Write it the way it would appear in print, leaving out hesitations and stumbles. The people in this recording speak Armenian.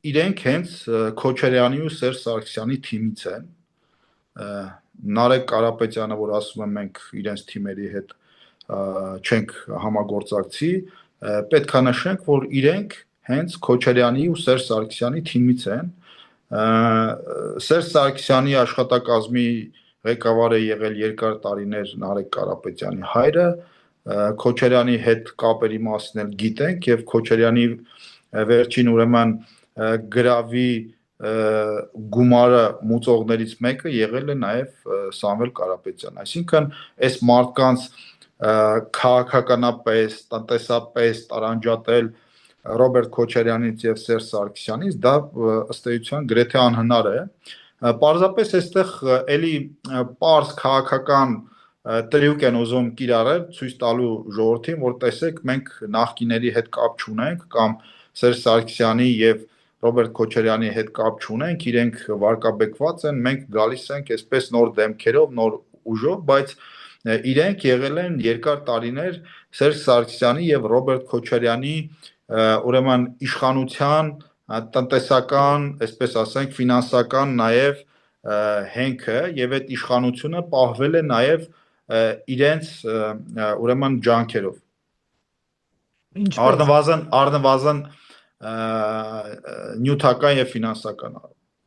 իրենք հենց Քոչարյանի ու Սերժ Սարգսյանի թիմից են։ Նարեկ Կարապետյանը, որ ասում է մենք իրենց թիմերի հետ չենք համագործակցի, պետք է նշենք, որ իրենք հենց Քոչարյանի ու Սերժ Սարգսյանի թիմից են։ Սերժ Սարգսյանի աշխատակազմի ղեկավար է եղել երկար տարիներ Նարեկ Կարապետյանի հայրը, Քոչարյանի հետ կապերի մասին էլ գիտենք եւ Քոչարյանի վերջին ուրեմն գրավի գումարը մուծողներից մեկը եղել է նաև Սամվել Կարապետյան։ Այսինքն այս մարդկանց քաղաքականապես, տնտեսապես տարանջատել Ռոբերտ Քոչարյանից եւ Սերժ Սարգսյանից դա ըստ էության գրեթե անհնար է։ Պարզապես այստեղ էլի պարզ քաղաքական տրյուկ են ուզում կիրառել, ցույց տալու ժողովրդին, որ տեսեք, մենք նախկիների հետ կապ չունենք կամ Սերժ Սարգսյանի եւ Ռոբերտ Քոչարյանի հետ կապ չունենք, իրենք վարկաբեկված են, մենք գալիս ենք այսպես նոր դեմքերով, նոր ուժով, բայց իրենք եղել են երկար տարիներ Սերժ Սարգսյանի եւ Ռոբերտ Քոչարյանի ուրեմն իշխանության տնտեսական, այսպես ասենք, ֆինանսական նաեւ հենքը եւ այդ իշխանությունը պահվել է նաեւ իրենց ուրեմն ջանքերով։ Առնվազն նյութական եւ ֆինանսական